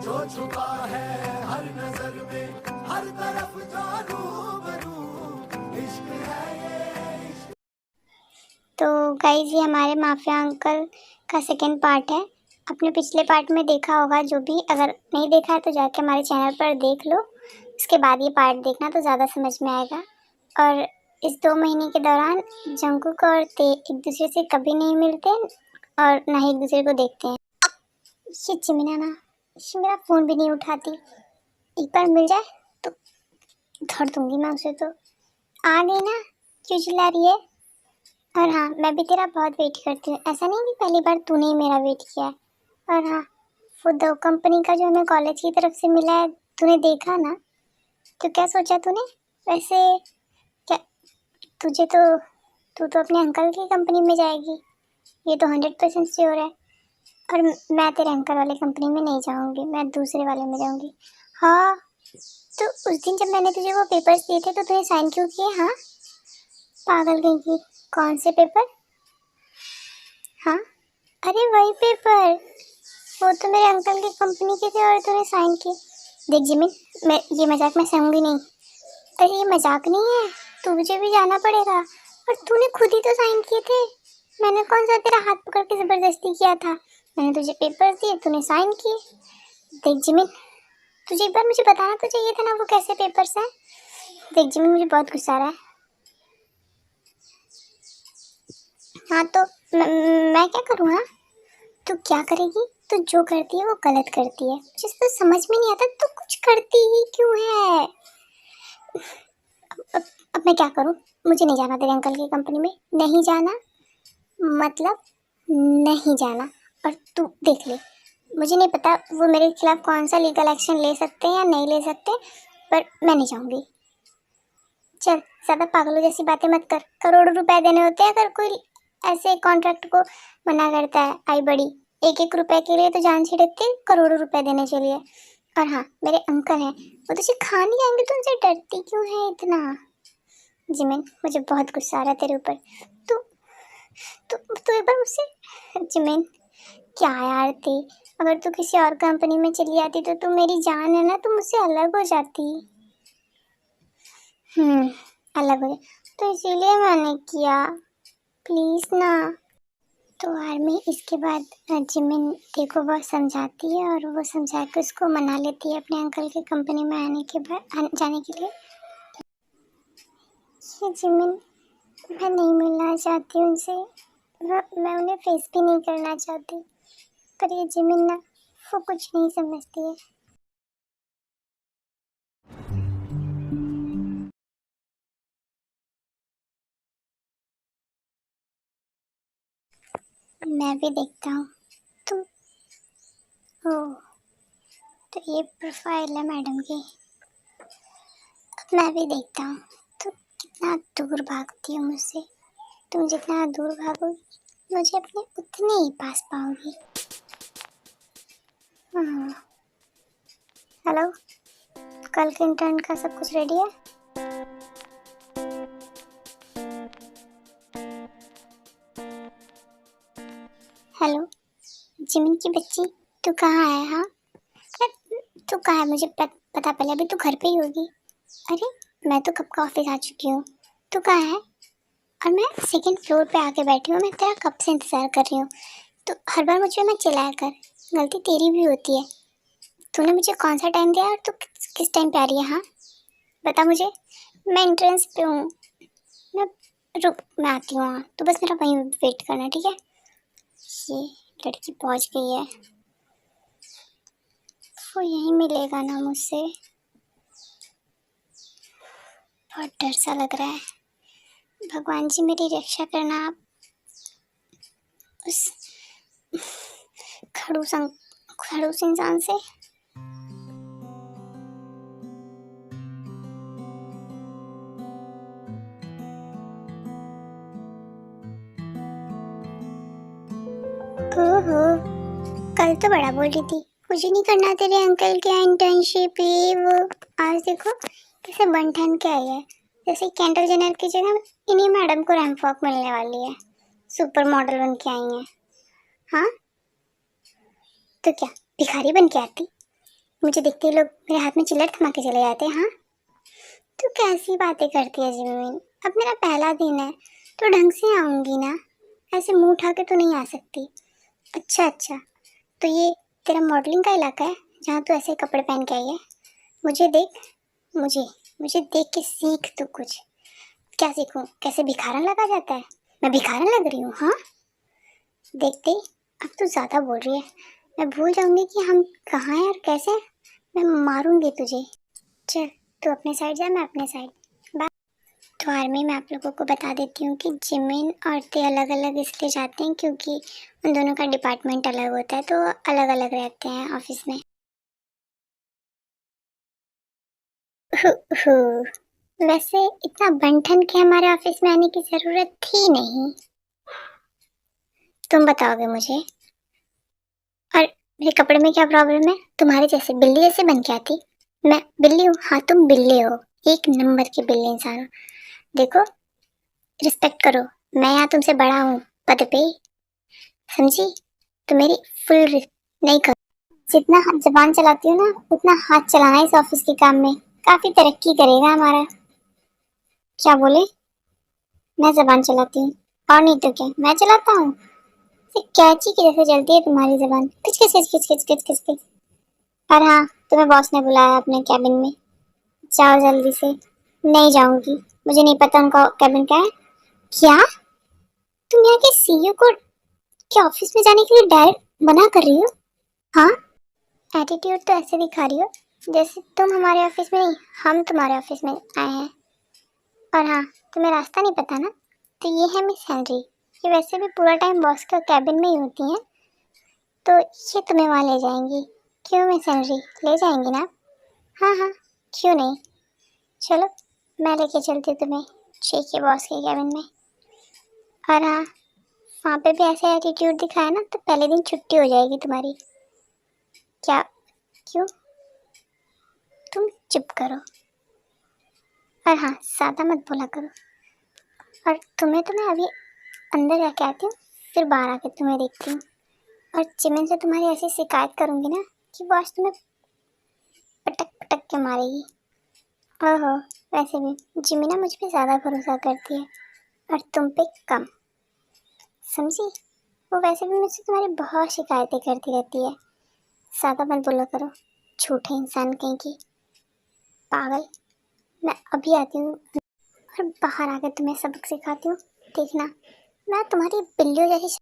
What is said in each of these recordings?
जो छुपा है हर नजर में, हर तरफ जो रूबरू, इश्क है ये इश्क। तो गाइज ये हमारे माफिया अंकल का सेकंड पार्ट है। आपने पिछले पार्ट में देखा होगा, जो भी अगर नहीं देखा है तो जाके हमारे चैनल पर देख लो, उसके बाद ये पार्ट देखना तो ज़्यादा समझ में आएगा। और इस 2 महीने के दौरान जंगकुक और ते एक दूसरे से कभी नहीं मिलते और ना ही एक दूसरे को देखते हैं। ये जिमिना ना, ये मेरा फ़ोन भी नहीं उठाती, एक बार मिल जाए तो धर दूंगी मैं उसे। तो आ गई ना, क्यों चिल्ला रही है? और हाँ, मैं भी तेरा बहुत वेट करती हूँ, ऐसा नहीं कि पहली बार तूने ही मेरा वेट किया है। और हाँ, वो 2 कंपनी का जो हमें कॉलेज की तरफ से मिला है, तूने देखा ना? तो क्या सोचा तूने? वैसे क्या तुझे तू तो अपने अंकल की कंपनी में जाएगी, ये तो 100% श्योर है। और मैं तेरे अंकल वाले कंपनी में नहीं जाऊँगी, मैं दूसरे वाले में जाऊँगी। हाँ, तो उस दिन जब मैंने तुझे वो पेपर्स दिए थे तो तूने साइन क्यों किए? हाँ, पागल कहीं की। कौन से पेपर? हाँ, अरे वही पेपर, वो तो मेरे अंकल की कंपनी के थे और तूने साइन किए। देख जिमिन, मैं ये मजाक में सहूँगी नहीं। अरे ये मजाक नहीं है, तुझे भी जाना पड़ेगा। और तूने खुद ही तो साइन किए थे, मैंने कौन सा तेरा हाथ पकड़ के ज़बरदस्ती किया था? मैंने तुझे पेपर्स दिए, तूने साइन किए। देख जिमिन, तुझे एक बार मुझे बताना तो चाहिए था ना वो कैसे पेपर्स हैं। देख जिमिन, मुझे बहुत गुस्सा आ रहा है। हाँ तो मैं क्या करूँ? हाँ, तू क्या करेगी? तू जो करती है वो गलत करती है, मुझे तो समझ में नहीं आता तू कुछ करती ही क्यों है। अब मैं क्या करूं? मुझे नहीं जाना तेरे अंकल की कंपनी में, नहीं जाना मतलब नहीं जाना। और तू देख ले, मुझे नहीं पता वो मेरे खिलाफ कौन सा लीगल एक्शन ले सकते हैं या नहीं ले सकते, पर मैं नहीं जाऊंगी। चल, ज़्यादा पागलों जैसी बातें मत कर। करोड़ों रुपए देने होते हैं अगर कोई ऐसे कॉन्ट्रैक्ट को मना करता है। आई बड़ी, 1-1 रुपए के लिए तो जान छिड़कते करोड़ों रुपए देने के लिए। और हाँ, मेरे अंकल हैं, वो तुझे खा नहीं जाएंगे, तो उनसे डरती क्यों है इतना? जिमिन, मुझे बहुत गुस्सा आ रहा है तेरे ऊपर। तू तू एक बार मुझसे, जिमिन क्या यार थी, अगर तू किसी और कंपनी में चली जाती तो तू मेरी जान है ना, तू मुझसे अलग हो जाती। अलग हो गया तो इसीलिए मैंने किया, प्लीज ना। तो आर्मी इसके बाद जिमिन देखो बहुत समझाती है और वो समझा के उसको मना लेती है अपने अंकल की कंपनी में आने के बाद जाने के लिए। ये जिमिन, मैं नहीं मिलना चाहती उनसे, मैं उन्हें फेस भी नहीं करना चाहती, पर ये जिमिन ना, वो कुछ नहीं समझती है। मैं भी देखता हूँ। तुम, ओह, तो ये प्रोफाइल है मैडम की। अब मैं भी देखता हूँ तुम कितना दूर भागती हो मुझसे। तुम जितना दूर भागोगी मुझे अपने उतने ही पास पाओगी। हाँ, हेलो, कल के इंटर्न का सब कुछ रेडी है? हेलो जिमिन की बच्ची, तू कहाँ है? हाँ, तू कहाँ है? मुझे पता पहले, अभी तू घर पे ही होगी। अरे मैं तो कब का ऑफिस आ चुकी हूँ, तू कहाँ है? और मैं सेकंड फ्लोर पे आके बैठी हूँ, मैं तेरा कब से इंतज़ार कर रही हूँ। तो हर बार मुझे मैं चिल्लाया कर, गलती तेरी भी होती है। तूने मुझे कौन सा टाइम दिया और तू किस टाइम पे आ रही है? हाँ बता मुझे, मैं एंट्रेंस पे हूँ। मैं रुक, मैं आती हूँ। हाँ तो बस मेरा वहीं वेट करना, ठीक है? ये लड़की पहुँच गई है, वो यहीं मिलेगा ना मुझसे। बहुत डर सा लग रहा है। भगवान जी मेरी रक्षा करना आप उस खड़ूस इंसान से। ओहो, कल तो बड़ा बोल रही थी मुझे नहीं करना तेरे अंकल के इंटर्नशिप, ये वो। आज देखो कैसे बन ठन के आई है, जैसे कैंडल जेनर की जगह इन्हीं मैडम को रैंप वॉक मिलने वाली है, सुपर मॉडल बन के आई है। हाँ तो क्या भिखारी बन के आती? मुझे देखते ही लोग मेरे हाथ में चिल्लर थमा के चले जाते हैं। हाँ, तू कैसी बातें करती है जिमिन? अब मेरा पहला दिन है तो ढंग से आऊंगी ना, ऐसे मुंह उठा के तो नहीं आ सकती। अच्छा अच्छा, तो ये तेरा मॉडलिंग का इलाका है जहाँ तू ऐसे कपड़े पहन के आई है? मुझे देख, मुझे मुझे देख के सीख तू कुछ। क्या सीखूं? कैसे भिखारन लगा जाता है? मैं भिखारन लग रही हूँ? हाँ, देखते ही अब तू ज्यादा बोल रही है। मैं भूल जाऊंगी कि हम कहाँ हैं और कैसे हैं। मैं मारूंगी तुझे। चल, तू अपने साइड जा, मैं अपने साइड। बाय। तो आर्मी में आप लोगों को बता देती हूँ कि जिमिन और ते अलग अलग इसलिए जाते हैं क्योंकि उन दोनों का डिपार्टमेंट अलग होता है, तो अलग अलग रहते हैं ऑफिस में। Who, who. वैसे इतना बंठन के हमारे ऑफिस में आने की जरूरत थी नहीं। तुम बताओगे मुझे? और मेरे कपड़े में क्या प्रॉब्लम है? तुम्हारे जैसे बिल्ली जैसे बन के आती? मैं बिल्ली हूँ? हाँ, तुम बिल्ली हो, एक नंबर की बिल्ली इंसान हो। देखो, रिस्पेक्ट करो, मैं यहाँ तुमसे बड़ा हूँ पद पे, समझी? तो मेरी फुल नहीं करो। जितना जबान चलाती हूँ ना, उतना हाथ चलाना इस ऑफिस के काम में, काफी तरक्की करेगा हमारा। क्या बोले? मैं जबान चलाती हूँ? और नहीं तो क्या, मैं चलाता हूँ। कैची की जैसे चलती है तुम्हारी जबान, खिच खिच खिच खिच खिच खिच खिच खिच। और हाँ, तुम्हें बॉस ने बुलाया अपने कैबिन में, जाओ जल्दी से। नहीं जाऊंगी, मुझे नहीं पता उनका कैबिन क्या है। क्या? तुम यहाँ के सीईओ को के ऑफिस में जाने के लिए डायरेक्ट मना कर रही हो? हाँ, एटीट्यूड तो ऐसे दिखा रही हो जैसे तुम हमारे ऑफिस में नहीं, हम तुम्हारे ऑफिस में आए हैं। और हाँ, तुम्हें रास्ता नहीं पता ना? तो ये है मिस हेनरी, ये वैसे भी पूरा टाइम बॉस का कैबिन में ही होती हैं, तो ये तुम्हें वहाँ ले जाएंगी। क्यों मिस हेनरी, ले जाएंगी ना? हाँ हाँ, क्यों नहीं, चलो मैं लेके चलती हूँ तुम्हें शेखी बॉस के कैबिन में। और हाँ, वहाँ पे भी ऐसे एटीट्यूड दिखाया ना तो पहले दिन छुट्टी हो जाएगी तुम्हारी। क्या? क्यों? तुम चुप करो। और हाँ, ज़्यादा मत बोला करो। और तुम्हें तो मैं अभी अंदर जाके आती हूँ, फिर बाहर आके तुम्हें देखती हूँ। और चिमन से तुम्हारी ऐसी शिकायत करूँगी ना कि बॉस तुम्हें पटक पटक के मारेगी। ओहो, वैसे भी जिमिना मुझ पे ज़्यादा भरोसा करती है और तुम पे कम, समझी? वो वैसे भी मुझसे तुम्हारी बहुत शिकायतें करती रहती है। ज़्यादा मत बोला करो, झूठे इंसान कहीं की, पागल। मैं अभी आती हूँ और बाहर आकर तुम्हें सबक सिखाती हूँ, देखना। मैं तुम्हारी बिल्लियों जैसी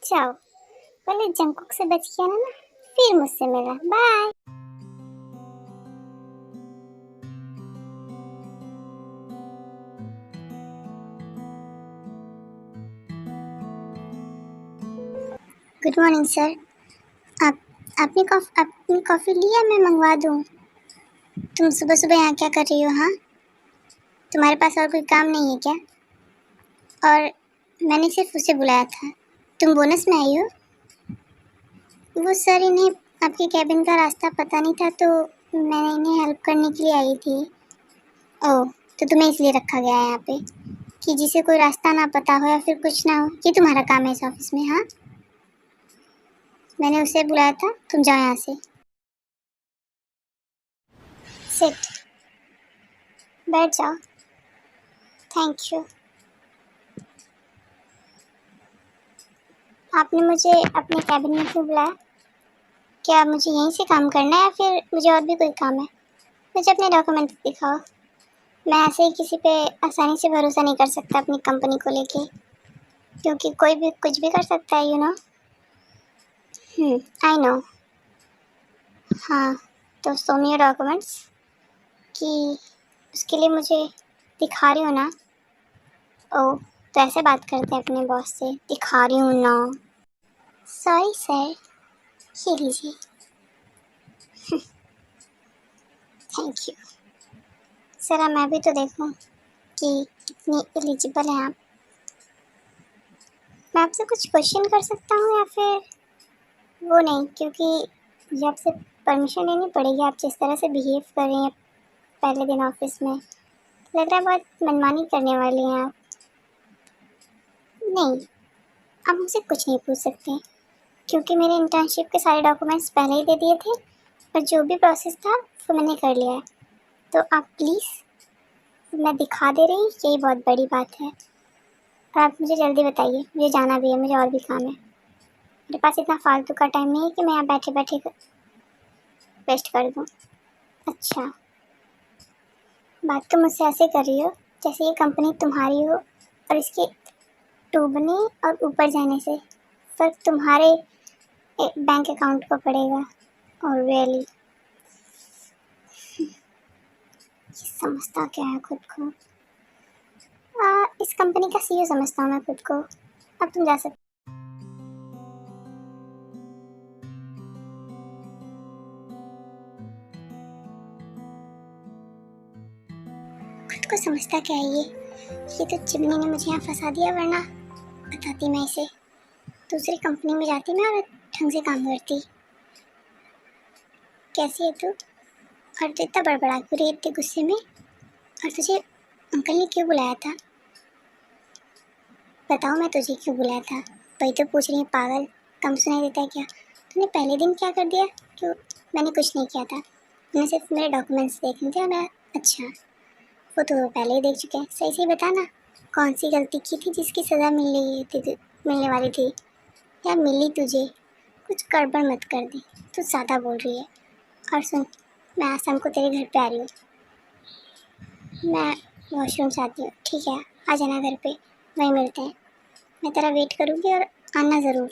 जाओ, पहले जंकुक से बच के आना ना, फिर मुझसे मिलना। बाय। Good morning sir. आप आपने कॉफ़ी ली है? मैं मंगवा दूँ? तुम सुबह सुबह यहाँ क्या कर रही हो? हाँ, तुम्हारे पास और कोई काम नहीं है क्या? और मैंने सिर्फ उसे बुलाया था, तुम बोनस में आई हो? वो सर, इन्हें आपके कैबिन का रास्ता पता नहीं था तो मैंने इन्हें हेल्प करने के लिए आई थी। ओह, तो तुम्हें इसलिए रखा गया है यहाँ पे कि जिसे कोई रास्ता ना पता हो या फिर कुछ ना हो, ये तुम्हारा काम है इस ऑफिस में? हाँ, मैंने उसे बुलाया था, तुम जाओ यहाँ से। सिट, बैठ जाओ। Thank you. आपने मुझे अपने कैबिन में क्यों बुलाया? क्या मुझे यहीं से काम करना है या फिर मुझे और भी कोई काम है? मुझे अपने डॉक्यूमेंट दिखाओ। मैं ऐसे ही किसी पे आसानी से भरोसा नहीं कर सकता अपनी कंपनी को लेके, क्योंकि कोई भी कुछ भी कर सकता है, यू नो। I know. हाँ, तो शो मी योर डॉक्यूमेंट्स। कि उसके लिए मुझे दिखा रही हो ना? ओह, तो ऐसे बात करते हैं अपने बॉस से, दिखा रही हूँ ना? सॉरी सर, ये लीजिए। Thank you. ज़रा मैं भी तो देखूं कि कितनी एलिजिबल हैं आप। मैं आपसे कुछ क्वेश्चन कर सकता हूँ या फिर वो नहीं? क्योंकि ये आपसे परमिशन लेनी पड़ेगी। आप जिस तरह से बिहेव कर रही हैं पहले दिन ऑफिस में, लग रहा है बहुत मनमानी करने वाली हैं आप। नहीं, आप मुझसे कुछ नहीं पूछ सकते क्योंकि मेरे इंटर्नशिप के सारे डॉक्यूमेंट्स पहले ही दे दिए थे और जो भी प्रोसेस था वो मैंने कर लिया है। तो आप प्लीज़, मैं दिखा दे रही हूँ, यही बहुत बड़ी बात है। और आप मुझे जल्दी बताइए, मुझे जाना भी है, मुझे और भी काम है। मेरे पास इतना फालतू का टाइम नहीं है कि मैं यहाँ बैठे बैठे वेस्ट कर दूँ। अच्छा, बात तो मुझसे ऐसे कर रही हो जैसे ये कंपनी तुम्हारी हो और इसके डूबने और ऊपर जाने से फ़र्क तुम्हारे बैंक अकाउंट को पड़ेगा। और रियली समझता क्या है खुद को। इस कंपनी का सीईओ समझता हूँ मैं खुद को। अब तुम जा सकते। खुद को समझता क्या है ये तो चिमनी ने मुझे यहाँ फंसा दिया, वरना बताती मैं इसे। दूसरी कंपनी में जाती मैं और ढंग से काम करती। कैसी है तू? और तू इतना बड़बड़ा क्यों रही है इतने गुस्से में? और तुझे अंकल ने क्यों बुलाया था? बताओ, मैं तुझे क्यों बुलाया था? वही तो पूछ रही है पागल, कम सुनाई देता है क्या? तूने पहले दिन क्या कर दिया? क्यों? मैंने कुछ नहीं किया था, मैंने सिर्फ मेरे डॉक्यूमेंट्स देखने थे और मैं। अच्छा, वो तो पहले ही देख चुके हैं। सही सही बता ना, कौन सी गलती की थी जिसकी सज़ा मिलने वाली थी, या मिली तुझे? कुछ गड़बड़ मत कर दे, तू ज़्यादा बोल रही है। और सुन, मैं आज शाम को तेरे घर पे आ रही हूँ। मैं वॉशरूम चाहती हूँ, ठीक है? आ जाना घर पे, वहीं मिलते हैं। मैं तेरा वेट करूँगी और आना ज़रूर।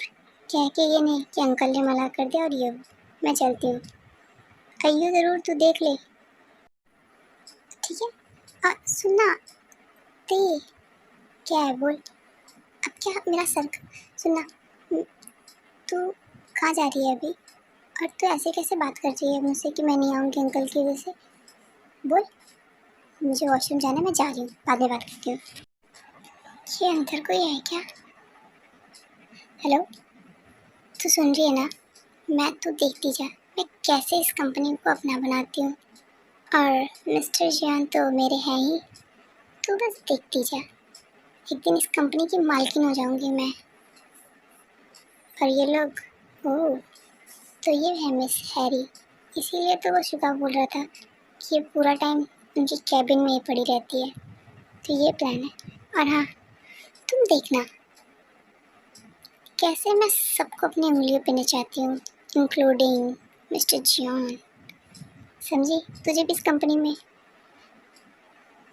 कह के ये नहीं कि अंकल ने मना कर दिया और ये वो। मैं चलती हूँ। आइयो ज़रूर, तू देख ले, ठीक है? सुनना ते, क्या है बोल। अब क्या मेरा सर? सुनना, तू कहाँ जा रही है अभी? और तू ऐसे कैसे बात कर रही है मुझसे कि मैं नहीं आऊँगी अंकल की वजह से? बोल। मुझे वॉशरूम जाना है, मैं जा रही हूँ, बाद में बात करती हूँ। ये अंदर कोई है क्या? हेलो, तू सुन रही है ना? मैं तू देखती जा, मैं कैसे इस कंपनी को अपना बनाती हूँ। और मिस्टर जियान तो मेरे हैं ही, तू बस देखती जा। एक दिन इस कंपनी की मालकिन हो जाऊंगी मैं। और ये लोग, ओह, तो ये है मिस हैरी, इसीलिए तो वो शुका बोल रहा था कि ये पूरा टाइम उनकी कैबिन में ही पड़ी रहती है। तो ये प्लान है। और हाँ, तुम देखना कैसे मैं सबको अपनी उंगलियों पे नचाती हूँ, इंक्लूडिंग मिस्टर जियान। समझी? तुझे भी इस कंपनी में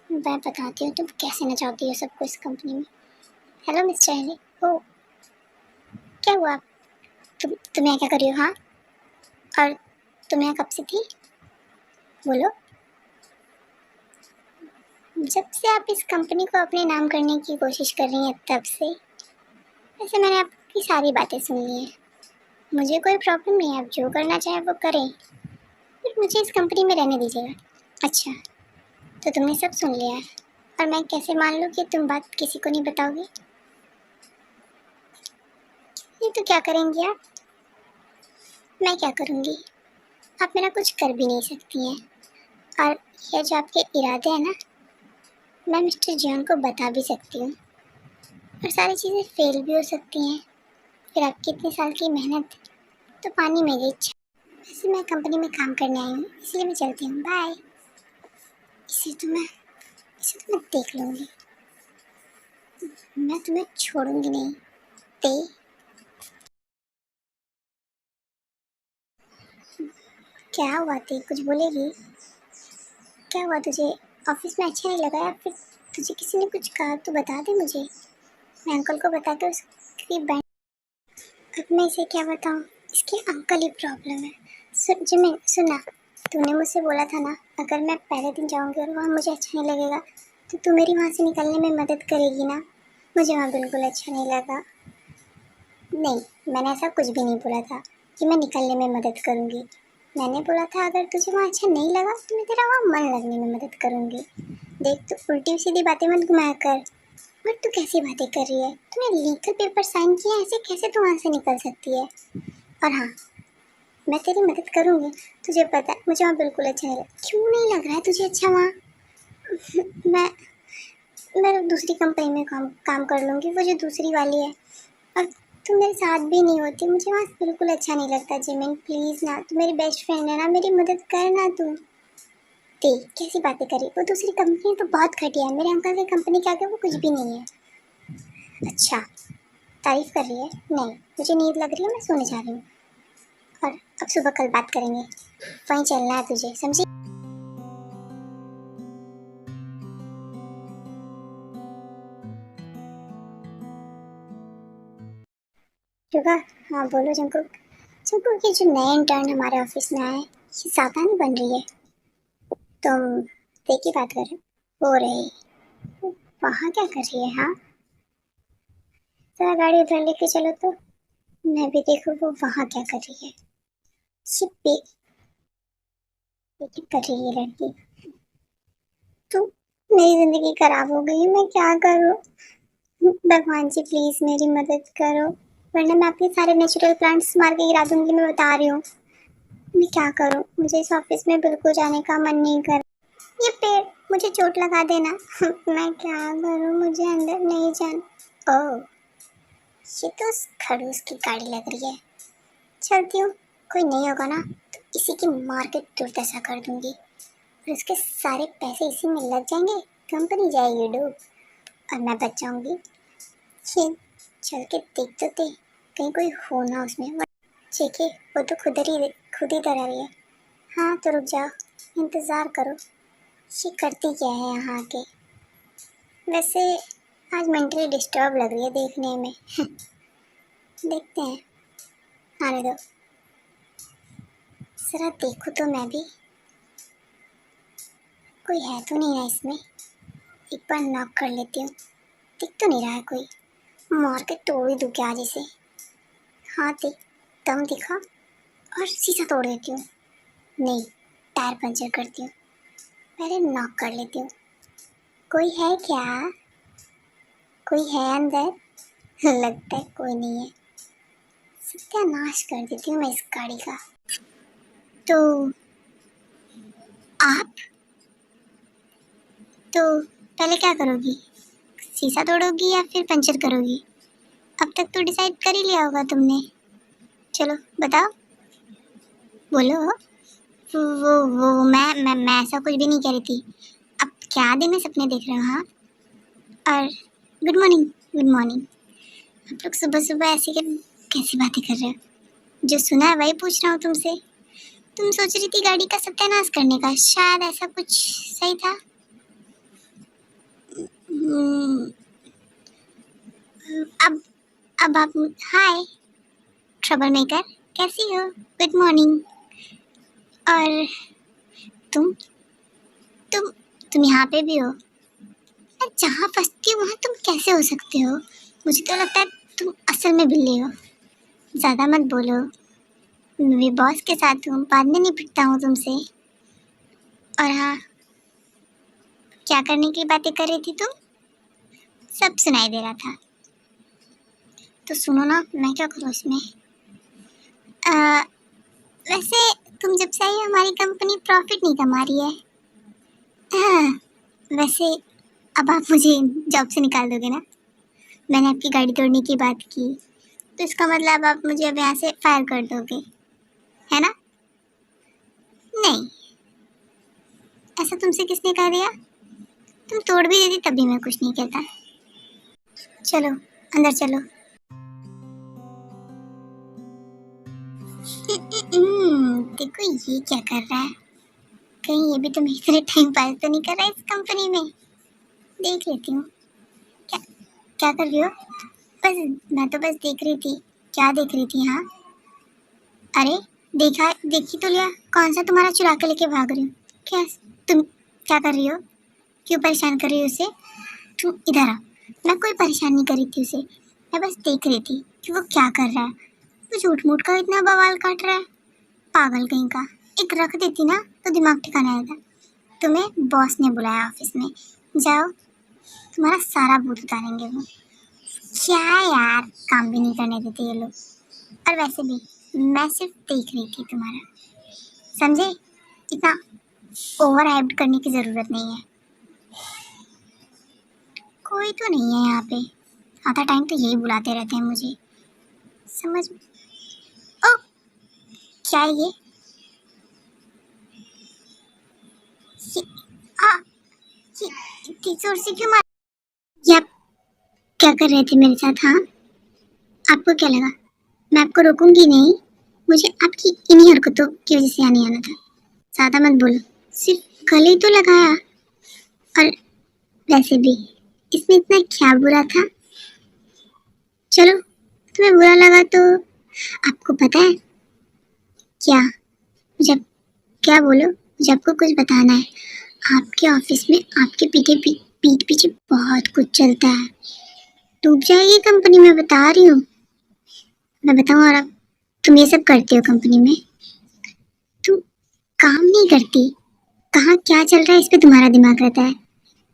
मैं बताती हूँ तुम कैसे नचाती हो सबको इस कंपनी में। Hello mister Harry. ओ, क्या हुआ? तुम यहाँ क्या कर रही हो? हाँ, और तुम यहाँ कब से थी? बोलो। जब से आप इस कंपनी को अपने नाम करने की कोशिश कर रही हैं तब से। वैसे मैंने आपकी सारी बातें सुन ली हैं, मुझे कोई प्रॉब्लम नहीं है, आप जो करना चाहें वो करें, फिर मुझे इस कंपनी में रहने दीजिएगा। अच्छा, तो तुमने सब सुन लिया है, और मैं कैसे मान लूँ कि तुम बात किसी को नहीं बताओगी? ये तो क्या करेंगी आप? मैं क्या करूँगी? आप मेरा कुछ कर भी नहीं सकती हैं। और यह जो आपके इरादे हैं ना, मैं मिस्टर जियान को बता भी सकती हूँ, और सारी चीज़ें फेल भी हो सकती हैं। फिर आपकी इतने साल की मेहनत तो पानी में गई। वैसे मैं कंपनी में काम करने आई हूँ, इसलिए मैं चलती हूँ, बाय। इसे तो मैं देख लूँगी, मैं तुम्हें छोड़ूंगी नहीं। ते, क्या हुआ? ते कुछ बोलेगी? क्या हुआ तुझे? ऑफिस में अच्छा नहीं लगा, या फिर तुझे किसी ने कुछ कहा तो बता दे मुझे, मैं अंकल को बता के उसकी बैंक। अब मैं इसे क्या बताऊँ? इसके अंकल ही प्रॉब्लम है। जिमिन सुना, तूने मुझसे बोला था ना, अगर मैं पहले दिन जाऊँगी और वहाँ मुझे अच्छा नहीं लगेगा तो तू मेरी वहाँ से निकलने में मदद करेगी ना? मुझे वहाँ बिल्कुल अच्छा नहीं लगा। नहीं, मैंने ऐसा कुछ भी नहीं बोला था कि मैं निकलने में मदद करूँगी। मैंने बोला था अगर तुझे वहाँ अच्छा नहीं लगा तो मैं तेरा वहाँ मन लगने में मदद करूँगी। देख, तू उल्टी सीधी बातें मत घुमाया कर। और तू कैसी बातें कर रही है? तूने लीगल पेपर साइन किया, ऐसे कैसे तू वहाँ से निकल सकती है? और हाँ, मैं तेरी मदद करूँगी, तुझे पता है मुझे वहाँ बिल्कुल अच्छा नहीं लगा। क्यों नहीं लग रहा है तुझे अच्छा वहाँ? मैं मैं दूसरी कंपनी में काम कर लूँगी, वो जो दूसरी वाली है। और तुम मेरे साथ भी नहीं होती, मुझे वहाँ बिल्कुल अच्छा नहीं लगता। जिमिन प्लीज़ ना, तू मेरी बेस्ट फ्रेंड है ना, मेरी मदद कर ना तू। देख कैसी बातें करी, वो दूसरी कंपनी तो बहुत घटिया है, मेरे अंकल की कंपनी के आगे वो कुछ भी नहीं है। अच्छा, तारीफ कर रही है? नहीं, मुझे नींद लग रही है, मैं सोने जा रही हूँ। और अब सुबह कल बात करेंगे, वहीं चलना है तुझे, समझी? रुका। हाँ बोलो जंकुक। जंकुक, ये जो नए इंटर्न हमारे ऑफिस में आए, ये ज़्यादा नहीं बन रही है? तुम देख की बात कर रहे हो रही, वहाँ क्या कर रही है? हाँ, जरा गाड़ी उधर लेके चलो तो मैं भी देखूँ वो वहाँ क्या कर रही है। ये बेइज्जती कर रही है लड़की। तो मेरी जिंदगी खराब हो गई, मैं क्या करूँ? भगवान जी प्लीज मेरी मदद करो, वरना मैं अपने सारे नेचुरल प्लांट्स मार के गिरा दूंगी, मैं बता रही हूँ। मैं क्या करूँ? मुझे इस ऑफिस में बिल्कुल जाने का मन नहीं कर। ये पेड़ मुझे चोट लगा देना। मैं क्या करूँ? मुझे अंदर नहीं जाना। ओह, ये तो उस खड़ूस की गाड़ी लग रही है। चलती हूँ, कोई नहीं होगा ना तो इसी की मार के दुर्दशा कर दूंगी, और उसके सारे पैसे इसी में लग जाएंगे, कंपनी जाएगी डूब और मैं बच जाऊंगी। ये चल के देख तो दे, कहीं कोई हो ना उसमें। चेके वो तो खुद ही डरा रही है। हाँ तो रुक जाओ, इंतज़ार करो। ये करती क्या है यहाँ आके? वैसे आज मेंटली डिस्टर्ब लग रही है देखने में। देखते हैं, आने दो, ज़रा देखो तो मैं भी, कोई है तो नहीं ना इसमें। एक बार नॉक कर लेती हूँ, दिख तो नहीं रहा है कोई, मार के तोड़ ही दूँ क्या आज इसे। हाँ देख, दम दिखा और शीशा तोड़ देती हूँ। नहीं, टायर पंचर करती हूँ, पहले नॉक कर लेती हूँ। कोई है क्या? कोई है अंदर? लगता है कोई नहीं है। सत्यानाश कर देती हूँ मैं इस गाड़ी का। तो आप तो पहले क्या करोगी? शीशा तोड़ोगी या फिर पंचर करोगी? अब तक तो डिसाइड कर ही लिया होगा तुमने। चलो बताओ, बोलो। मैं ऐसा कुछ भी नहीं कह रही थी। अब क्या दिन में सपने देख रहे हो? हाँ, और गुड मॉर्निंग। Good morning. आप लोग सुबह सुबह ऐसी कैसी बातें कर रहे हो? जो सुना है वही पूछ रहा हूँ तुमसे। तुम सोच रही थी गाड़ी का सत्यानाश करने का, शायद ऐसा कुछ सही था। हम्म, अब आप हाय ट्रबल मेकर, कैसी हो? Good morning. और तुम तुम तुम यहाँ पे भी हो? मैं जहाँ फंसती हूँ वहाँ तुम कैसे हो सकते हो? मुझे तो लगता है तुम असल में बिल्ली हो। ज़्यादा मत बोलो, मेरे बॉस के साथ हूँ, बाद में निपटता हूँ तुमसे। और हाँ, क्या करने की बातें कर रही थी तुम? सब सुनाई दे रहा था, तो सुनो ना, मैं क्या करूँ इसमें? वैसे तुम जब से आई हो हमारी कंपनी प्रॉफिट नहीं कमा रही है। हाँ, वैसे अब आप मुझे जॉब से निकाल दोगे ना? मैंने आपकी गाड़ी तोड़ने की बात की, तो इसका मतलब आप मुझे अब यहाँ से फायर कर दोगे, है ना? नहीं, ऐसा तुमसे किसने कह दिया? तुम तोड़ भी देती तब भी मैं कुछ नहीं कहता। चलो अंदर चलो। देखो ये क्या कर रहा है, कहीं ये भी तो मेरी तरह टाइम पास तो नहीं कर रहा है इस कंपनी में। देख लेती हूँ। क्या क्या कर रही हो? बस मैं तो बस देख रही थी। क्या देख रही थी? हाँ, अरे देखी तो लिया, कौन सा तुम्हारा चुरा के लेके भाग रही हो? क्या तुम क्या कर रही हो? क्यों परेशान कर रही हो उसे? तुम इधर आ। मैं कोई परेशान नहीं कर रही थी उसे, मैं बस देख रही थी कि वो क्या कर रहा है। वो झूठ मूठ का इतना बवाल काट रहा है, पागल कहीं का। एक रख देती ना तो दिमाग ठिकाना रहता। तुम्हें बॉस ने बुलाया ऑफिस में, जाओ, तुम्हारा सारा भूत उतारेंगे वो। क्या यार, काम भी नहीं करने देते ये लोग। और वैसे भी मैं सिर्फ देख रही थी तुम्हारा, समझे? इतना ओवर हाइप्ड करने की ज़रूरत नहीं है। कोई तो नहीं है यहाँ पे, आधा टाइम तो यही बुलाते रहते हैं मुझे। समझ में। ओ, क्या है ये? आ, ये इतनी जोर से क्यों मार? ये आप क्या कर रहे थे मेरे साथ? हाँ, आपको क्या लगा मैं आपको रोकूंगी नहीं? मुझे आपकी इन्हीं हरकतों की वजह से आने आना था। ज्यादा मत बोलो, सिर्फ गले तो लगाया। और वैसे भी इसमें इतना क्या बुरा था? चलो, तुम्हें बुरा लगा तो आपको पता है क्या? जब क्या बोलो, मुझे आपको कुछ बताना है। आपके ऑफिस में आपके पीठ पीछे बहुत कुछ चलता है। डूब जाएगी कंपनी, मैं बता रही हूँ। मैं बताऊँ? और अब तुम ये सब करते हो कंपनी में? तुम काम नहीं करती। कहाँ क्या चल रहा है इस पे तुम्हारा दिमाग रहता है।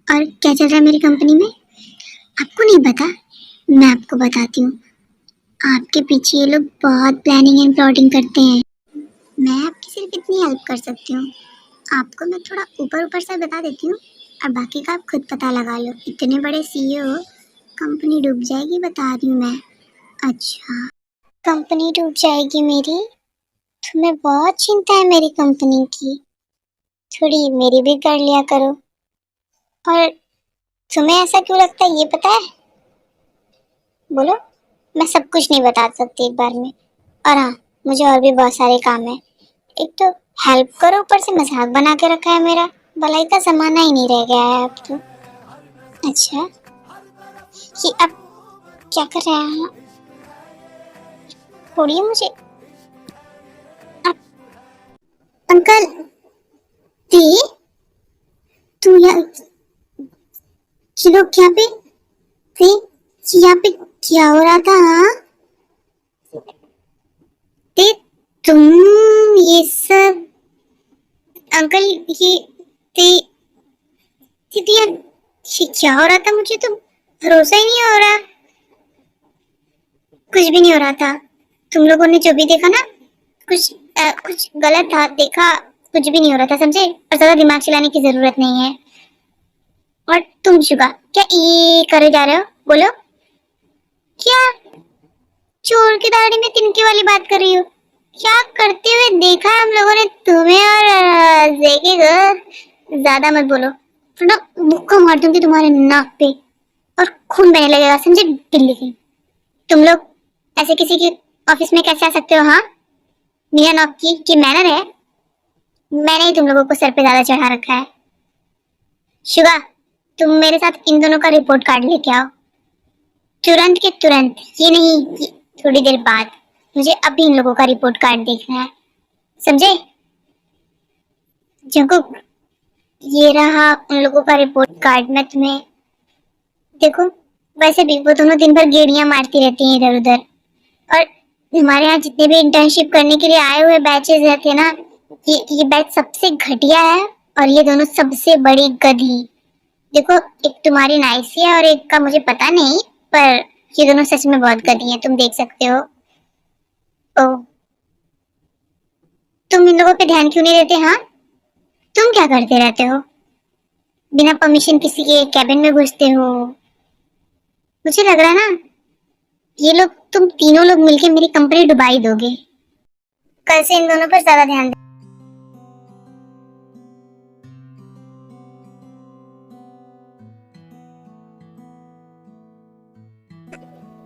और क्या चल रहा है मेरी कंपनी में आपको नहीं पता? मैं आपको बताती हूँ। आपके पीछे ये लोग बहुत प्लानिंग एंड प्लॉटिंग करते हैं। मैं आपकी सिर्फ इतनी हेल्प कर सकती हूँ। आपको मैं थोड़ा ऊपर ऊपर से बता देती हूँ और बाकी का आप खुद पता लगा लो। इतने बड़े सीईओ, कंपनी डूब जाएगी बता रही हूँ मैं। अच्छा, कंपनी डूब जाएगी मेरी? तुम्हें बहुत चिंता है मेरी कंपनी की। थोड़ी मेरी भी कर लिया करो। और तुम्हें ऐसा क्यों लगता है ये पता है? बोलो। मैं सब कुछ नहीं बता सकती एक बार में। और हाँ, मुझे और भी बहुत सारे काम है। एक तो हेल्प करो, ऊपर से मजाक बना के रखा है मेरा। भलाई का जमाना ही नहीं रह गया है अब तो। अच्छा, ये अब क्या कर रहे हैं? छोड़िए मुझे। अब, अंकल दी, तू यहाँ, ये लोग क्या पे दी, यहाँ पे क्या हो रहा था? हाँ दी, तुम ये सब अंकल, ये दी, दीदी यार, ये क्या हो रहा था? मुझे तो भरोसा ही नहीं हो रहा। कुछ भी नहीं हो रहा था। तुम लोगों ने जो भी देखा ना, कुछ गलत था देखा। कुछ भी नहीं हो रहा था, समझे? और ज्यादा दिमाग चलाने की जरूरत नहीं है। और तुम शुगा क्या ये करे जा रहे हो? बोलो। क्या चोर की दाढ़ी में तिनके वाली बात कर रही हो? क्या करते हुए देखा है हम लोगों ने तुम्हें? और देखेगा, ज्यादा मत बोलो वरना मुक्का मार दूंगी तुम्हारे नाक पे और खून बहने लगेगा, समझे? बिल्ली की तुम लोग ऐसे किसी की ऑफिस में कैसे आ सकते हो? हाँ, बिना नॉक की मैनर है? मैंने ही तुम लोगों को सर पे ज्यादा चढ़ा रखा है। शुगा, तुम मेरे साथ इन दोनों का रिपोर्ट कार्ड लेके आओ, तुरंत के तुरंत। ये नहीं कि थोड़ी देर बाद। मुझे अभी इन लोगों का रिपोर्ट कार्ड देखना है, समझे? जंकुक, ये रहा उन लोगों का रिपोर्ट कार्ड। मैं तुम्हें देखो, वैसे भी वो दोनों दिन भर गेड़ियां मारती रहती हैं इधर उधर। और हमारे यहाँ जितने भी इंटर्नशिप करने के लिए आए हुए बैचेस रहते हैं ना, ये बैच सबसे घटिया है और ये दोनों सबसे बड़ी गधी। देखो, एक तुम्हारी नाइसी है और एक का मुझे पता नहीं, पर ये दोनों सच में बहुत गधी हैं, तुम देख सकते हो। ओ, तुम इन लोगों पे ध्यान क्यों नहीं देते? हाँ, तुम क्या करते रहते हो? बिना परमिशन किसी के कैबिन में घुसते हो। मुझे लग रहा है ना, ये लोग, तुम तीनों लोग मिलके मेरी कंपनी डुबाई दोगे। कल से इन दोनों पर ज्यादा ध्यान दे।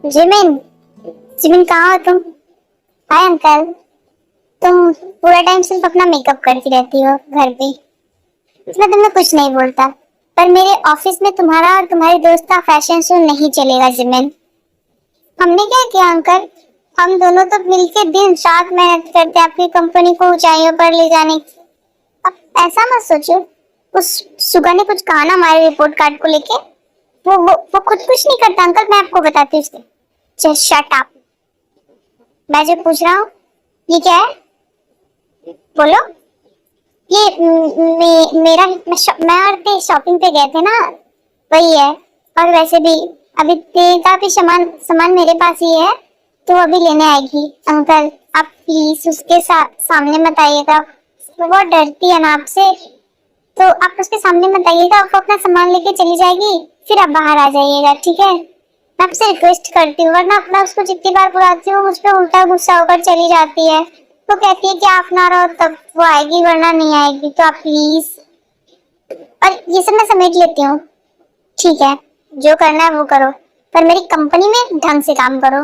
जिमिन, जिमिन कहाँ हो तुम? Hi uncle. तुम पूरा टाइम सिर्फ अपना मेकअप करती रहती हो घर पे। इसमें तुम्हें कुछ नहीं बोलता, पर मेरे ऑफिस में तुम्हारा और तुम्हारी दोस्त का फैशन शो नहीं चलेगा जिमिन। हमने क्या किया अंकल? हम दोनों तो मिलके दिन रात मेहनत करते हैं आपकी कंपनी को ऊंचाइयों पर ले जाने की। अब ऐसा मत सोचो। उस सुगा ने कुछ कहा ना हमारे रिपोर्ट कार्ड को लेके। वो खुद कुछ नहीं करता अंकल, मैं आपको बताती हूँ उसके। Just shut up. मैं जो पूछ रहा हूँ ये क्या है? बोलो। ये मेरा मैं और ते शॉपिंग पे गए थे ना, वही है। और वैसे भी अभी ते का भी सामान मेरे पास ही है, तो अभी लेने आएगी। अंकल आप प्लीज उसके सामने मत आइएगा, वो बहुत डरती है ना आपसे, तो आप उसके सामने मत आइएगा। वो अपना सामान लेके चली जाएगी, फिर आप बाहर आ जाइएगा, ठीक है? मैं आपसे रिक्वेस्ट करती हूँ, वरना मैं उसको जितनी बार बुलाती हूँ मुझ पे उल्टा गुस्सा होकर चली जाती है। वो कहती है कि आप ना रहो तब वो आएगी, वरना नहीं आएगी, तो आप प्लीज। और ये सब मैं समझ लेती हूँ, ठीक है, जो करना है वो करो, पर मेरी कंपनी में ढंग से काम करो।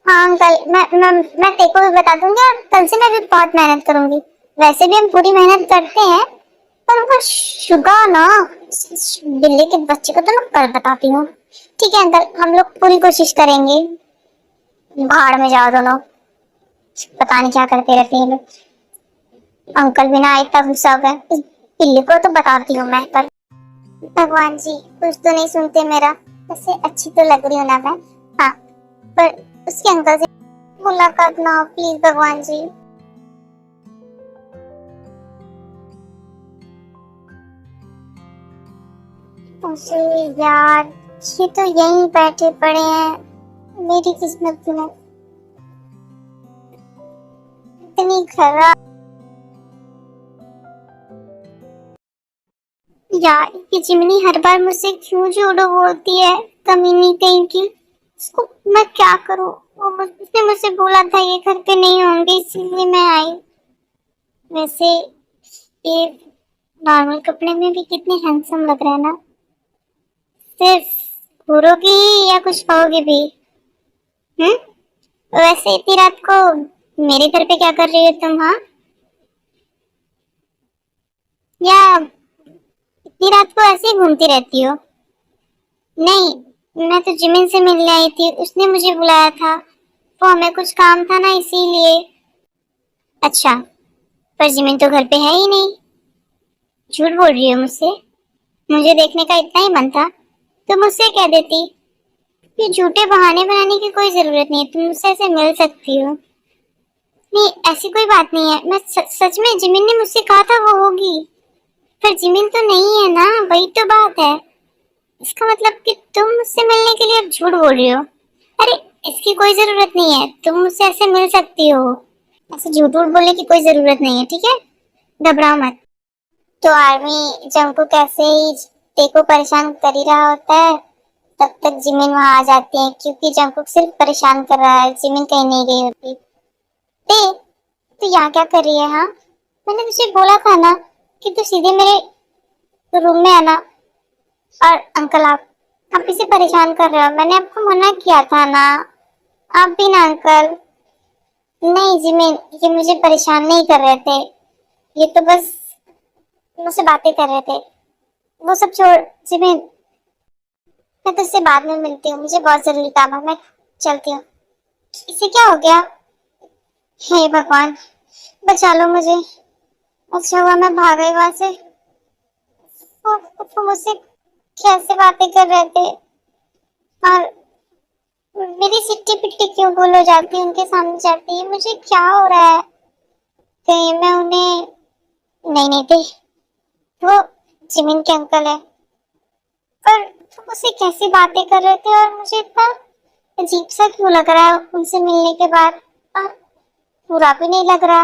हाँ अंकल, मैं तेरे को भी बता दूंगी, और कल से मैं भी बहुत मेहनत करूंगी। वैसे भी हम पूरी मेहनत करते हैं, पर वो शुगा ना, बिल्ली के बच्चे को तो मैं कल बताती हूँ। ठीक है अंकल, हम लोग पूरी कोशिश करेंगे। भाड़ में जाओ दोनों, पता नहीं क्या करते रहते हैं लोग। अंकल भी ना इतना गुस्सा हो गए, इस बिल्ली को तो बताती हूँ मैं। पर भगवान जी, कुछ तो नहीं सुनते मेरा। वैसे अच्छी तो लग रही हूँ ना मैं। हाँ, पर उसके अंकल से मुलाकात ना हो प्लीज भगवान जी। उसे यार, ये तो यहीं बैठे पड़े हैं। मेरी किस्मत में इतनी खराब। यार ये चिमनी हर बार मुझसे क्यों झूठ बोलती है, कमीनी कहीं की। उसको मैं क्या करूं? उसने मुझसे बोला था ये घर पे नहीं होंगे, इसलिए मैं आई। वैसे ये नॉर्मल कपड़े में भी कितने हैंडसम लग रहे हैं ना। सिर्फ घूरोगी या कुछ खाओगी भी? हम्म, वैसे इतनी रात को मेरे घर पे क्या कर रही हो तुम? हाँ, या इतनी रात को ऐसे ही घूमती रहती हो? नहीं, मैं तो जिमिन से मिलने आई थी, उसने मुझे बुलाया था। वो हमें कुछ काम था ना, इसीलिए। अच्छा, पर जिमिन तो घर पे है ही नहीं। झूठ बोल रही हो मुझसे? मुझे देखने का इतना ही मन था तो मुझसे कह देती। ये झूठे बहाने बनाने की कोई जरूरत नहीं है, तुम मुझसे ऐसे मिल सकती हो। नहीं, ऐसी कोई बात नहीं है। मैं सच में जिमिन ने मुझसे कहा था वो होगी, पर जिमिन तो नहीं है ना, वही तो बात है। इसका मतलब कि तुम मुझसे मिलने के लिए अब झूठ बोल रही हो। अरे, इसकी कोई जरूरत नहीं है, तुम मुझसे ऐसे मिल सकती हो। ऐसे झूठ वूठ बोलने की कोई जरूरत नहीं है, ठीक है? घबराओ मत। तो आर्मी जंकू कैसे ही तेको परेशान कर ही रहा होता है, तब तक जिमिन वहां आ जाती है, क्योंकि जंकुक सिर्फ परेशान कर रहा है, जिमिन कहीं नहीं गई होती। ते, तू यहाँ क्या कर रही है? हाँ, मैंने तुझे बोला था ना कि तू सीधे मेरे रूम में आना। और अंकल, आप इसे परेशान कर रहे हो, मैंने आपको मना किया था ना। आप भी ना अंकल। नहीं जिमिन, ये मुझे परेशान नहीं कर रहे थे, ये तो बस मुझसे बातें कर रहे थे। वो सब छोड़ जिमिन, मैं तुझसे बाद में मिलती हूँ, मुझे बहुत जरूरी काम है, मैं चलती हूँ। इसे क्या हो गया? हे भगवान, बचा लो मुझे। अच्छा हुआ मैं भाग गई वहां से। वो मुझसे कैसे बातें कर रहे थे, और मेरी सिट्टी पिट्टी क्यों गोल हो जाती है उनके सामने जाती है? मुझे क्या हो रहा है? कहीं मैं उन्हें नहीं नहीं थे, वो जिमिन के अंकल है। पर वो मुझसे कैसी बातें कर रहे थे, और मुझे इतना अजीब सा क्यों लग रहा है उनसे मिलने के बाद, और बुरा भी नहीं लग रहा।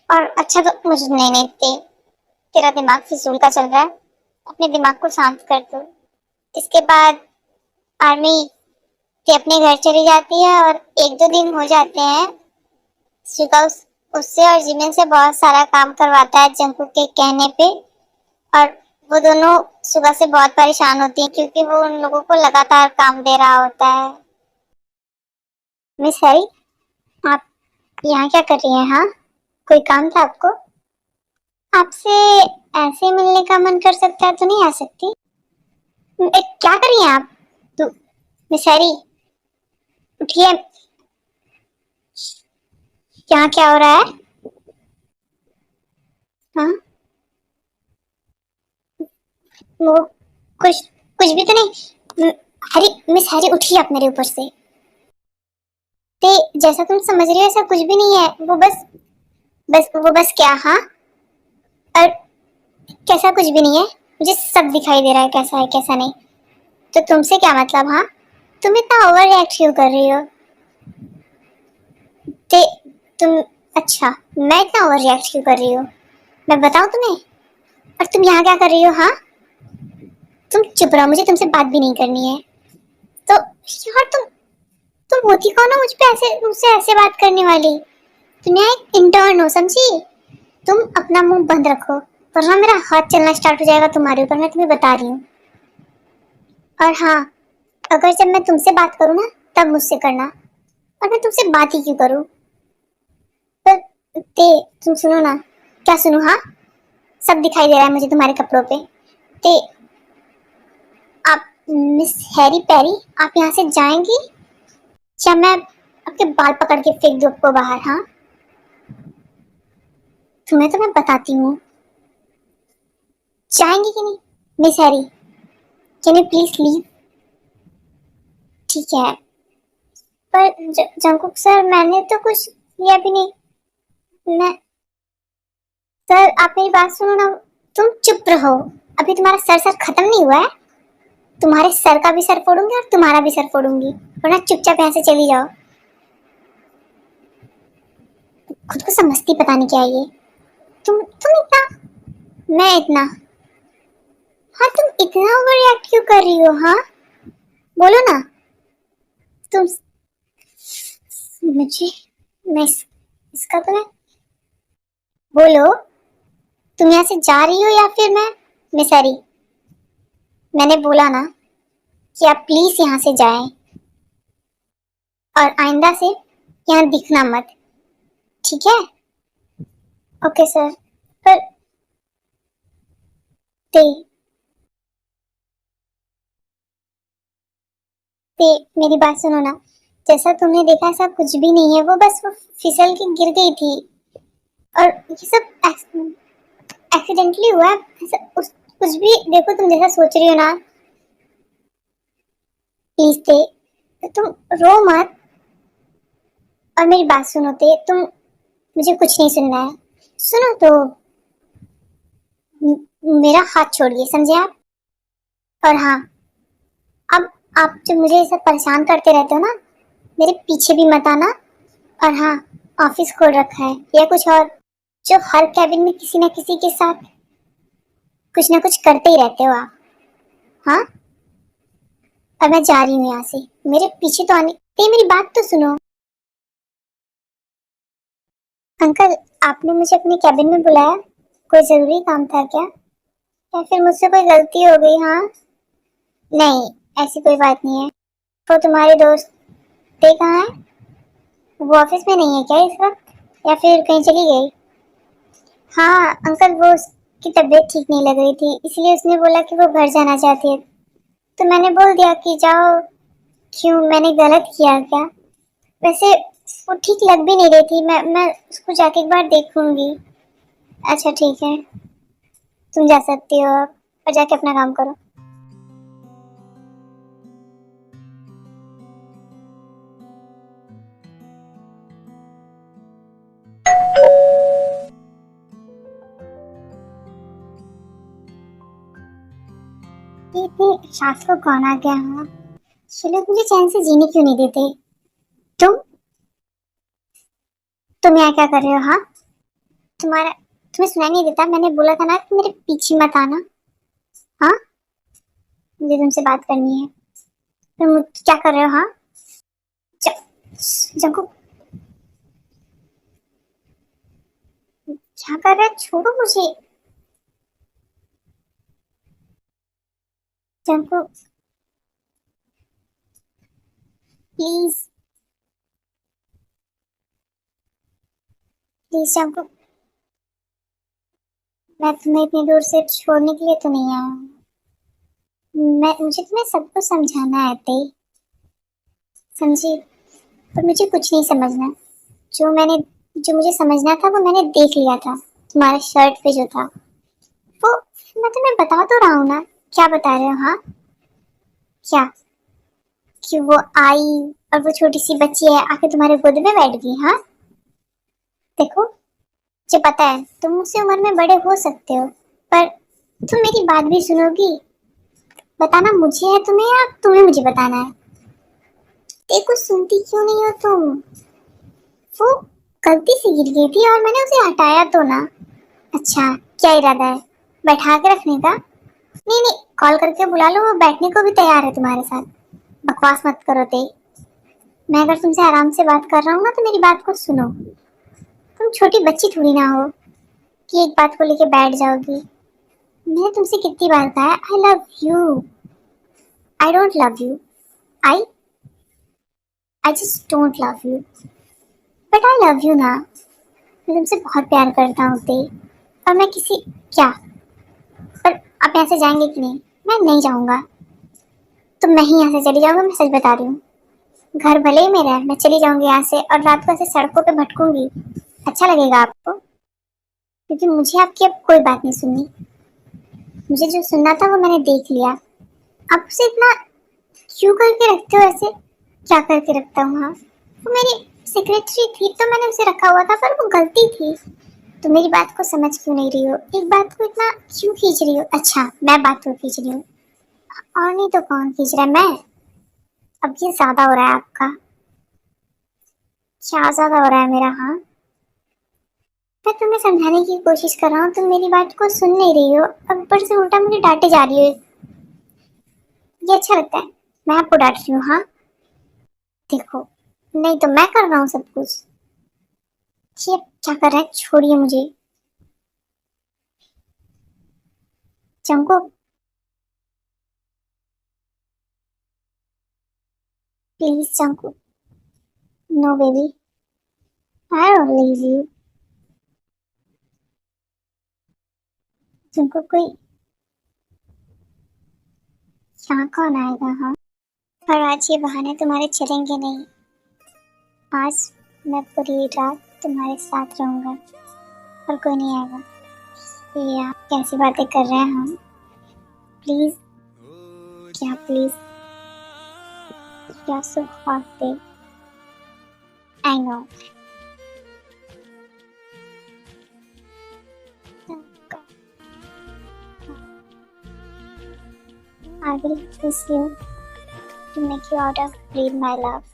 और अच्छा तो मुझे नहीं नहीं तेरा दिमाग फिजूल का चल रहा है, अपने दिमाग को शांत कर दो। इसके बाद आर्मी के अपने घर चली जाती है, और एक दो दिन हो जाते हैं। शिका उससे और जिमिन से बहुत सारा काम करवाता है जंकू के कहने पे, और वो दोनों सुबह से बहुत परेशान होती है, क्योंकि वो उन लोगों को लगातार काम दे रहा होता है। मिस हैरी, आप यहाँ क्या कर रही हैं? हाँ, कोई काम था आपको? आपसे ऐसे मिलने का मन कर सकता है तो नहीं आ सकती? क्या कर रही हैं आप? तो मिस हैरी, उठिए। यहाँ क्या हो रहा है? हाँ, वो कुछ कुछ भी तो नहीं। हैरी, मिस हैरी उठिए आप मेरे ऊपर से। ते जैसा तुम समझ रही हो ऐसा कुछ भी नहीं है, वो बस क्या? हाँ, और कैसा कुछ भी नहीं है? मुझे सब दिखाई दे रहा है कैसा है कैसा नहीं। तो तुमसे क्या मतलब? हाँ, तुम इतना ओवर रिएक्ट क्यों कर रही हो? ते तुम, अच्छा, मैं इतना ओवर रिएक्ट क्यों कर रही हूँ? मैं बताऊँ तुम्हें? और तुम यहाँ क्या कर रही हो? हाँ, तुम चुप रहो, मुझे तुमसे बात भी नहीं करनी है। तो यार तुम होती कौन हो मुझ पे ऐसे मुझसे ऐसे बात करने वाली? दुनिया एक इंटर्न हो, समझी? तुम अपना मुंह बंद रखो वरना मेरा हाथ चलना स्टार्ट हो जाएगा तुम्हारे ऊपर, मैं तुम्हें बता रही हूँ। और हाँ, अगर जब मैं तुमसे बात करूँ ना तब मुझसे करना, और मैं तुमसे बात ही क्यों करूँ? पर तुम सुनो ना। क्या सुनो? हाँ, सब दिखाई दे रहा है मुझे तुम्हारे कपड़ों पे। ते आप मिस हैरी पैरी, आप यहाँ से जाएंगी या मैं आपके बाल पकड़ के फेंक दूँ आपको बाहर? हाँ, तुम्हें तो मैं बताती हूँ। जाएंगी कि नहीं miss Harry? Can you please leave? ठीक है, पर जंकुक सर मैंने तो कुछ किया भी नहीं। मैं सर, आप मेरी बात सुनो ना। तुम चुप रहो, अभी तुम्हारा सर खत्म नहीं हुआ है। तुम्हारे सर का भी सर फोड़ूंगी और तुम्हारा भी सर फोड़ूंगी, वरना चुपचाप यहाँ से चली जाओ। खुद को समझती पता नहीं क्या है ये। तुम इतना, मैं इतना। हाँ, तुम इतना ओवर रिएक्ट क्यों कर रही हो? हाँ, बोलो ना। तुम मुझे, मैं इसका तो मैं, बोलो। तुम यहाँ से जा रही हो या फिर मैं? मिस हैरी, मैंने बोला ना कि आप प्लीज यहाँ से जाएं और आइंदा से यहाँ दिखना मत, ठीक है? Okay sir. पर ते ते मेरी बात सुनो ना। जैसा तुमने देखा ऐसा कुछ भी नहीं है, वो बस वो फिसल के गिर गई थी और ये सब एक्सीडेंटली हुआ है। ऐसा कुछ भी देखो, तुम जैसा सोच रही हो ना, प्लीज ते तुम रो मत और मेरी बात सुनो। ते तुम, मुझे कुछ नहीं सुनना है। सुनो तो, मेरा हाथ छोड़िए, समझे आप? और हाँ, अब आप जो मुझे ऐसा परेशान करते रहते हो ना, मेरे पीछे भी मत आना। और हाँ, ऑफिस खोल रखा है या कुछ और, जो हर कैबिन में किसी ना किसी के साथ कुछ ना कुछ करते ही रहते हो आप। हाँ, और मैं जा रही हूँ यहाँ से, मेरे पीछे तो आने। मेरी बात तो सुनो। अंकल, आपने मुझे अपने कैबिन में बुलाया, कोई जरूरी काम था क्या, या फिर मुझसे कोई गलती हो गई? हाँ, नहीं, ऐसी कोई बात नहीं है। वो तुम्हारे दोस्त ते कहाँ है? वो ऑफिस में नहीं है क्या इस वक्त, या फिर कहीं चली गई? हाँ अंकल, वो उसकी तबीयत ठीक नहीं लग रही थी, इसलिए उसने बोला कि वो घर जाना चाहती है, तो मैंने बोल दिया कि जाओ। क्यों, मैंने गलत किया क्या? वैसे वो ठीक लग भी नहीं रही थी, मैं उसको जाके एक बार देखूंगी। अच्छा ठीक है, तुम जा सकती हो अब, और जाके अपना काम करो। ये इतनी रात को कौन आ गया? हाँ, ये लोग मुझे चैन से जीने क्यों नहीं देते? तुम तुम यहाँ क्या कर रहे हो? हाँ, तुम्हें सुनाई नहीं देता? मैंने बोला था ना कि मेरे पीछे मत आना। हाँ, मुझे तुमसे बात करनी है। तुम क्या कर रहे हो? हाँ, जंकू, क्या कर रहे हो? छोड़ो मुझे। जंकू, प्लीज प्लीज जंकू, मैं तुम्हें इतनी दूर से छोड़ने के लिए तो नहीं आया हूँ। मुझे तुम्हें सब कुछ समझाना है ते, समझी? पर मुझे कुछ नहीं समझना। जो मुझे समझना था वो मैंने देख लिया था, तुम्हारे शर्ट पे जो था वो। मैं तुम्हें बता तो रहा हूँ ना। क्या बता रहे हो? हाँ, क्या कि वो आई और वो छोटी सी बच्ची है आके तुम्हारे गोद में बैठ गई? हाँ, देखो, मुझे पता है तुम मुझसे उम्र में बड़े हो सकते हो, पर तुम मेरी बात भी सुनोगी? बताना मुझे है तुम्हें या तुम्हें मुझे बताना है? देखो, सुनती क्यों नहीं हो तुम? वो गलती से गिर गई थी और मैंने उसे हटाया तो ना। अच्छा, क्या इरादा है, बैठा के रखने का? नहीं नहीं, कॉल करके बुला लो, वो बैठने को भी तैयार है तुम्हारे साथ। बकवास मत करो ते। मैं अगर तुमसे आराम से बात कर रहा हूँ ना तो मेरी बात को सुनो। तुम छोटी बच्ची थोड़ी ना हो कि एक बात को लेके बैठ जाओगी। मैंने तुमसे कितनी बार कहा है I love you. I don't love you. I I just don't love you. But I love you ना। मैं तुमसे बहुत प्यार करता हूँ ते। और मैं किसी क्या पर आप यहाँ से जाएंगे कि नहीं? मैं नहीं जाऊँगा। तो मैं ही यहाँ से चली जाऊँगा, मैं सच बता रही हूँ। घर भले ही मेरा है, मैं चली जाऊँगी यहाँ से और रात को ऐसे सड़कों पे भटकूंगी। अच्छा लगेगा आपको? क्योंकि मुझे आपकी अब कोई बात नहीं सुननी। मुझे जो सुनना था वो मैंने देख लिया। आप उसे इतना क्यों करके रखते हो ऐसे? क्या करके रखता हूँ? हाँ, वो मेरी सेक्रेटरी थी तो मैंने उसे रखा हुआ था, पर वो गलती थी। तो मेरी बात को समझ क्यों नहीं रही हो? एक बात को इतना क्यों खींच रही हो? अच्छा, मैं बात को खींच रही हूँ और नहीं तो कौन खींच रहा है? मैं। अब ये ज्यादा हो रहा है आपका। क्या ज्यादा हो रहा है मेरा? हाँ, मैं तुम्हें समझाने की कोशिश कर रहा हूँ, तुम मेरी बात को सुन नहीं रही हो। अब ऊपर से उल्टा मुझे डांटे जा रही हो। ये अच्छा लगता है? मैं आपको डांट रही हूँ? हाँ देखो, नहीं तो मैं कर रहा हूँ सब कुछ। ये क्या कर रहा है? छोड़िए मुझे। Chanko, please Chanko. No baby, I don't leave you. तुमको कोई यहाँ कौन आएगा? हाँ, पर आज ये बहाने तुम्हारे चलेंगे नहीं। आज मैं पूरी रात तुम्हारे साथ रहूंगा और कोई नहीं आएगा। ये आप कैसी बातें कर रहे हैं? हम प्लीज, क्या please? You are so hot babe. I know. I will kiss you to make you out of breathe, my love.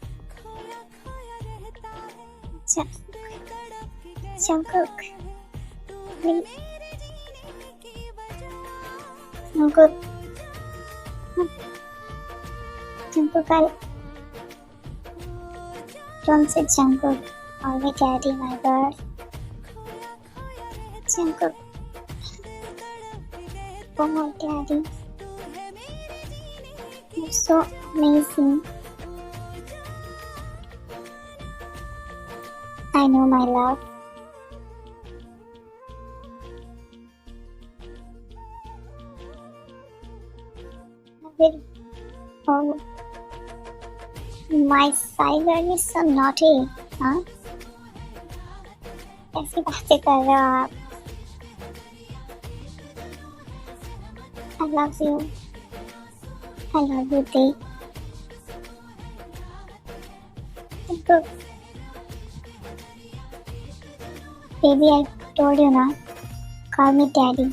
Jungkook, please. Jungkook, Jungkook, don't say Jungkook. Call me Daddy, my bird. Jungkook, oh Daddy. You're so amazing. I know, my love. Oh, my side girl is so naughty. हाँ, कैसी बातें कर रहे हो आप? I love you. I love you, Dee. Baby, I told you na. Call me Daddy.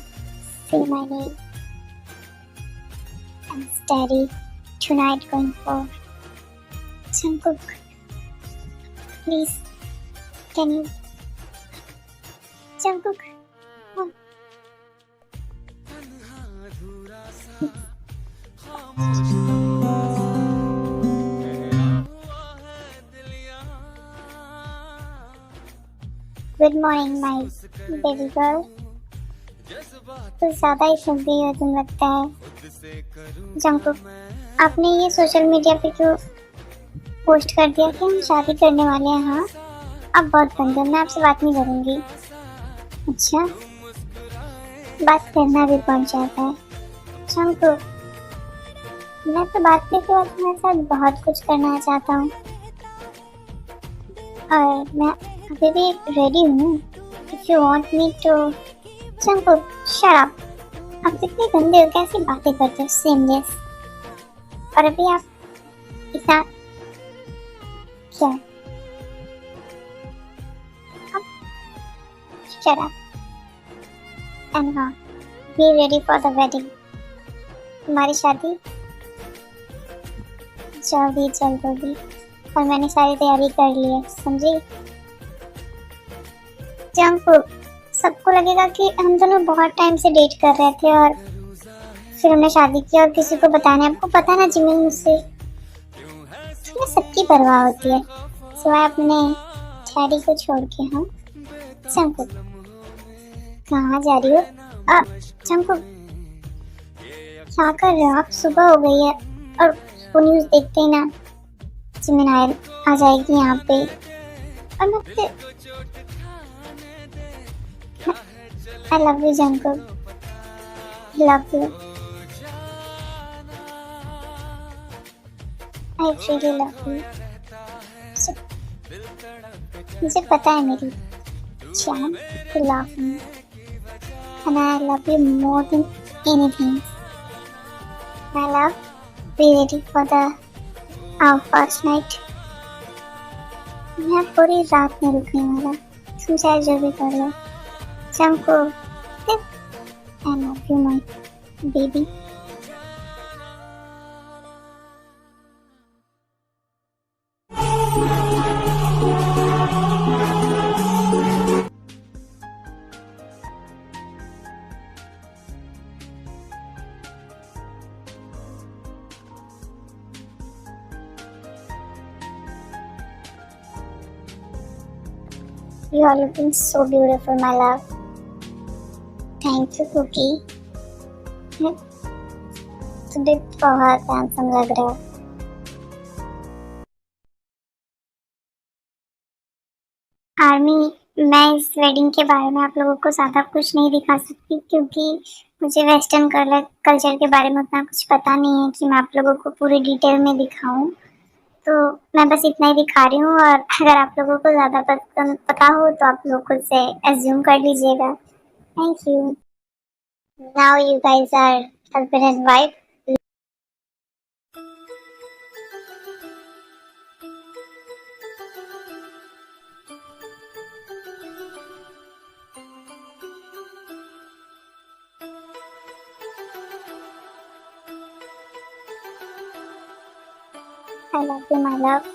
Say my name. I'm Daddy. Tonight going for Jungkook. Please, can you? Jungkook. Oh. Good morning, my baby girl. तो ज्यादा ही थक गई हो तुम लगता है। Jungkook, आपने ये सोशल मीडिया पे क्यों पोस्ट कर दिया कि हम शादी करने वाले हैं? हाँ, अब बहुत गंदा, मैं आपसे बात नहीं करूँगी। अच्छा, बात करना भी पहुँच जाता है। जंकुक, मैं तो बात करके बाद तुम्हारे साथ बहुत कुछ करना चाहता हूँ और मैं अभी भी रेडी हूँ। If you want me to. Jungkook, shut up. आप कितने गंदे हो, कैसी बातें करते हो? सेमलेस। और अभी आप इतना क्या? शट अप एंड हाँ, be ready for the wedding. तुम्हारी शादी जल्द होगी और मैंने सारी तैयारी कर ली है, समझी? जंकुक, सबको लगेगा कि हम दोनों बहुत टाइम से डेट कर रहे थे और फिर हमने शादी की और किसी को बताना है। आपको पता है ना जिमिन मुझसे तुम्हें सबकी परवाह होती है सिवाय अपने डैडी को छोड़ के। हाँ जंकुक, कहाँ जा रही हो? जंकुक, क्या कर रहे हो आप? सुबह हो गई है और वो न्यूज़ देखते ही ना जिमिनाई आ जाएगी यहाँ पे। और मैं I love you Jungkook, love you, I really love you. मुझे पता है मेरी जान, you love me and I love you more than anything. My love, be ready for our first night. मैं पूरी रात में रुकने वाला, तुम चाहे जो भी कर लो। Janko, I love you my baby. You are looking so beautiful, my love. Thank you, Cookie. तुम भी बहुत हैंडसम लग रहे हो। आर्मी, मैं इस वेडिंग के बारे में आप लोगों को ज़्यादा कुछ नहीं दिखा सकती क्योंकि मुझे वेस्टर्न कल्चर के बारे में उतना कुछ पता नहीं है कि मैं आप लोगों को पूरी डिटेल में दिखाऊं। तो मैं बस इतना ही दिखा रही हूँ और अगर आप लोगों को ज़्यादा पता हो तो आप लोग खुद से एज्यूम कर लीजिएगा। Thank you. Now you guys are husband and wife. I love you, my love.